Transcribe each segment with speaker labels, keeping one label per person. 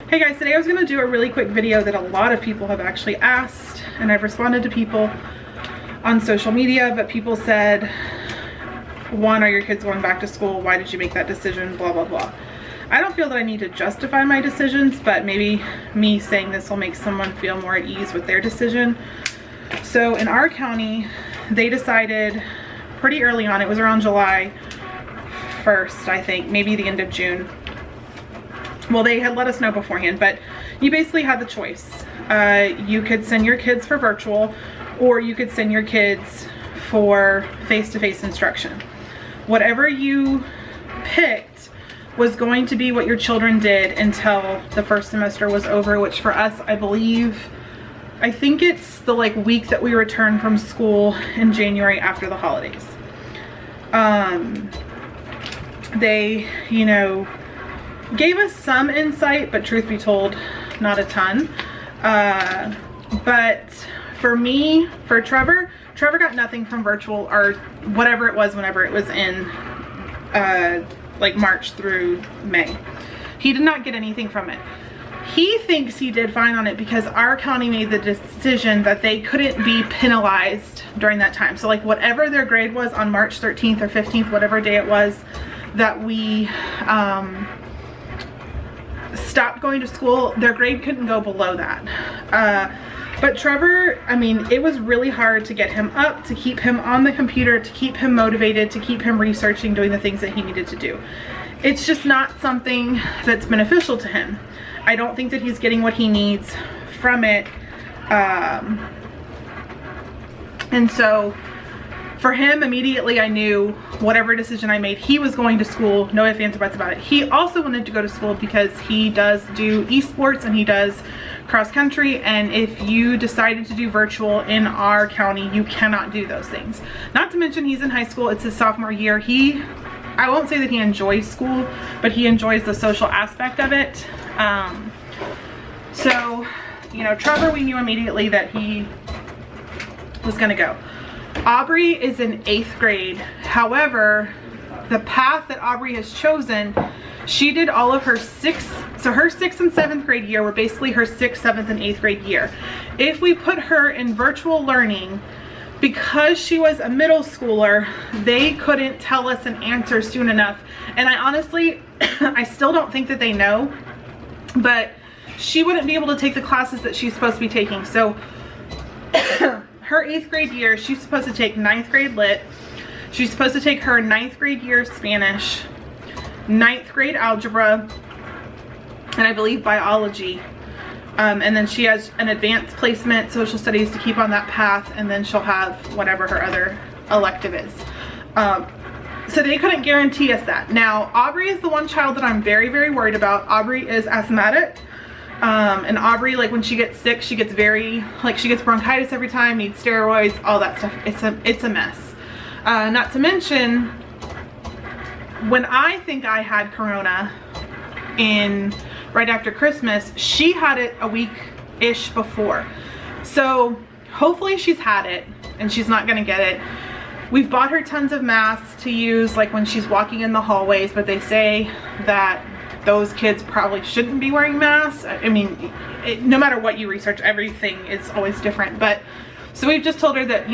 Speaker 1: Hey guys, today I was going to do a really quick video that a lot of people have actually asked, and I've responded to people on social media, but people said, one, are your kids going back to school? Why did you make that decision? Blah, blah, blah. I don't feel that I need to justify my decisions, but maybe me saying this will make someone feel more at ease with their decision. So in our county, they decided pretty early on, it was around July 1st, I think, maybe the end of June. Well, they had let us know beforehand, but you basically had the choice. You could send your kids for virtual, or you could send your kids for face-to-face instruction. Whatever you picked was going to be what your children did until the first semester was over, which for us, I think it's the week that we returned from school in January after the holidays. They, gave us some insight, but truth be told, not a ton. But for me, for Trevor got nothing from virtual or whatever it was whenever it was in March through May. He did not get anything from it. He thinks he did fine on it because our county made the decision that they couldn't be penalized during that time. So whatever their grade was on March 13th or 15th, whatever day it was that we stopped going to school, their grade couldn't go below that. But Trevor, it was really hard to get him up, to keep him on the computer, to keep him motivated, to keep him researching, doing the things that he needed to do. It's just not something that's beneficial to him. I don't think that he's getting what he needs from it. And so for him, immediately I knew whatever decision I made, he was going to school, no ifs, ands, or buts about it. He also wanted to go to school because he does do esports and he does cross country, and if you decided to do virtual in our county, you cannot do those things. Not to mention he's in high school, it's his sophomore year. I won't say that he enjoys school, but he enjoys the social aspect of it. So, Trevor, we knew immediately that he was gonna go. Aubrey is in 8th grade. However, the path that Aubrey has chosen, she did all of her her 6th and 7th grade year were basically her 6th, 7th, and 8th grade year. If we put her in virtual learning, because she was a middle schooler, they couldn't tell us an answer soon enough. And I honestly, I still don't think that they know, but she wouldn't be able to take the classes that she's supposed to be taking. So her 8th grade year, she's supposed to take 9th grade lit. She's supposed to take her 9th grade year Spanish, 9th grade algebra, and I believe biology. And then she has an advanced placement, social studies, to keep on that path, and then she'll have whatever her other elective is. So they couldn't guarantee us that. Now, Aubrey is the one child that I'm very, very worried about. Aubrey is asthmatic. And Aubrey, when she gets sick, she gets she gets bronchitis every time, needs steroids, all that stuff. It's a mess. Not to mention, when I think I had corona right after Christmas, she had it a week-ish before. So hopefully she's had it and she's not gonna get it. We've bought her tons of masks to use when she's walking in the hallways, but they say that those kids probably shouldn't be wearing masks. No matter what you research, everything is always different. But so we've just told her that,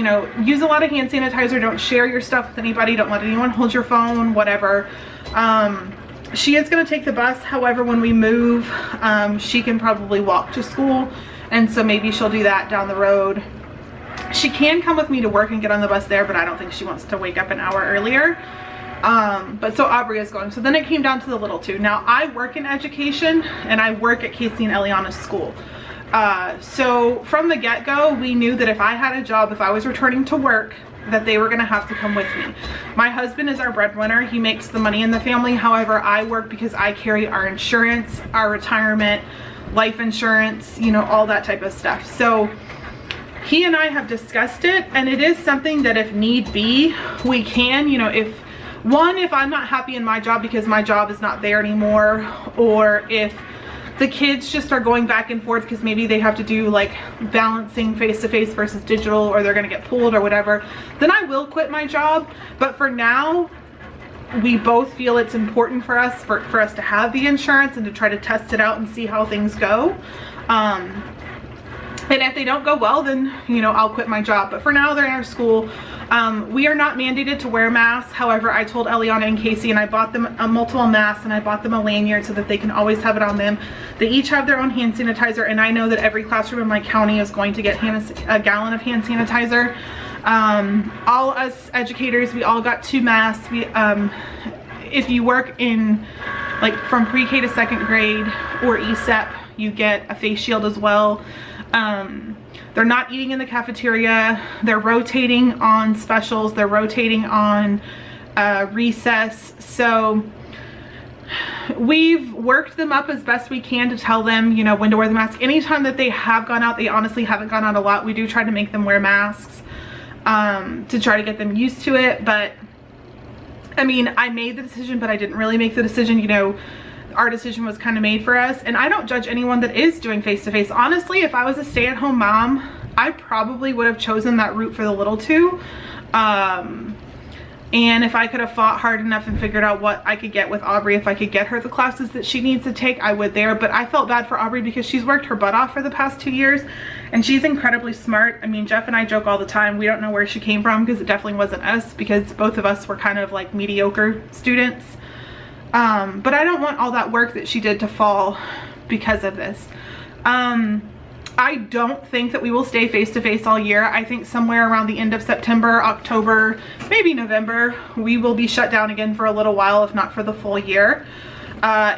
Speaker 1: use a lot of hand sanitizer, don't share your stuff with anybody, don't let anyone hold your phone, whatever. She is going to take the bus. However, when we move, she can probably walk to school, and so maybe she'll do that down the road. She can come with me to work and get on the bus there, but I don't think she wants to wake up an hour earlier. But so Aubrey is going. So then it came down to the little two. Now, I work in education and I work at Casey and Eliana's school. So from the get-go, we knew that if I had a job, if I was returning to work, that they were going to have to come with me. My husband is our breadwinner. He makes the money in the family. However, I work because I carry our insurance, our retirement, life insurance, all that type of stuff. So he and I have discussed it, and it is something that if need be, we can, if I'm not happy in my job because my job is not there anymore, or if the kids just are going back and forth because maybe they have to do balancing face-to-face versus digital, or they're gonna get pulled or whatever, then I will quit my job. But for now, we both feel it's important for us to have the insurance and to try to test it out and see how things go. And if they don't go well, then, you know, I'll quit my job. But for now, they're in our school. We are not mandated to wear masks. However, I told Eliana and Casey, and I bought them multiple masks, and I bought them a lanyard so that they can always have it on them. They each have their own hand sanitizer, and I know that every classroom in my county is going to get a gallon of hand sanitizer. All us educators, we all got 2 masks. If you work in, like, from pre-K to 2nd grade or ESEP, you get a face shield as well. They're not eating in the cafeteria. They're rotating on specials. They're rotating on recess. So we've worked them up as best we can to tell them, you know, when to wear the mask. Anytime that they have gone out, they honestly haven't gone out a lot. We do try to make them wear masks to try to get them used to it. But I mean, I made the decision, but I didn't really make the decision. You know, our decision was kind of made for us, and I don't judge anyone that is doing face-to-face. Honestly, if I was a stay-at-home mom, I probably would have chosen that route for the little two. And if I could have fought hard enough and figured out what I could get with Aubrey, if I could get her the classes that she needs to take, I would there. But I felt bad for Aubrey because she's worked her butt off for the past 2 years, and she's incredibly smart. I mean, Jeff and I joke all the time, we don't know where she came from, because it definitely wasn't us, because both of us were kind of like mediocre students. But I don't want all that work that she did to fall because of this. I don't think that we will stay face-to-face all year. I think somewhere around the end of September, October, maybe November, we will be shut down again for a little while, if not for the full year.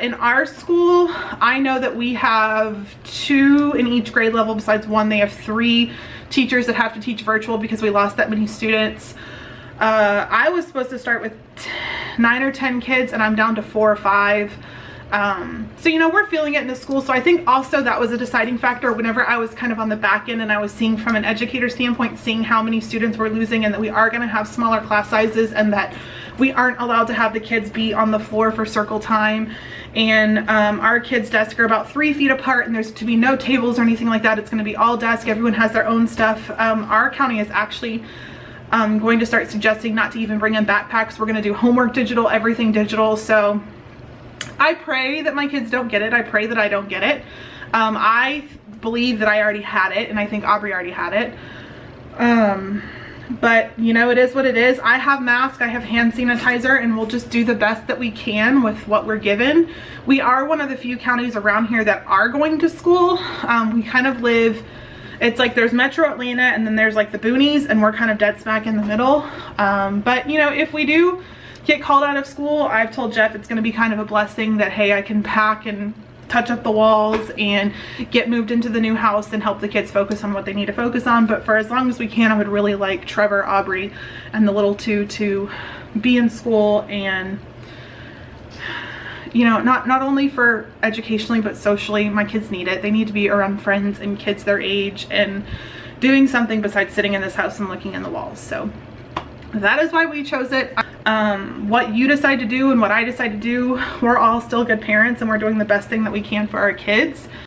Speaker 1: In our school, I know that we have 2 in each grade level. Besides 1, they have 3 teachers that have to teach virtual because we lost that many students. I was supposed to start with 9 or 10 kids, and I'm down to 4 or 5. So, you know, we're feeling it in the school. So I think also that was a deciding factor whenever I was kind of on the back end and I was seeing from an educator standpoint, seeing how many students we're losing, and that we are going to have smaller class sizes, and that we aren't allowed to have the kids be on the floor for circle time. And our kids' desks are about 3 feet apart, and there's to be no tables or anything like that. It's going to be all desk. Everyone has their own stuff. Our county is actually going to start suggesting not to even bring in backpacks. We're going to do homework digital, everything digital. So I pray that my kids don't get it. I pray that I don't get it. I believe that I already had it, and I think Aubrey already had it. But you know, it is what it is. I have masks, I have hand sanitizer, and we'll just do the best that we can with what we're given. We are one of the few counties around here that are going to school. We kind of live, it's like there's Metro Atlanta, and then there's like the boonies, and we're kind of dead smack in the middle. But you know, if we do get called out of school, I've told Jeff it's going to be kind of a blessing that, hey, I can pack and touch up the walls and get moved into the new house and help the kids focus on what they need to focus on. But for as long as we can, I would really like Trevor, Aubrey, and the little two to be in school, and you know, not only for educationally but socially. My kids need it. They need to be around friends and kids their age and doing something besides sitting in this house and looking in the walls. So that is why we chose it. What you decide to do and what I decide to do, we're all still good parents, and we're doing the best thing that we can for our kids.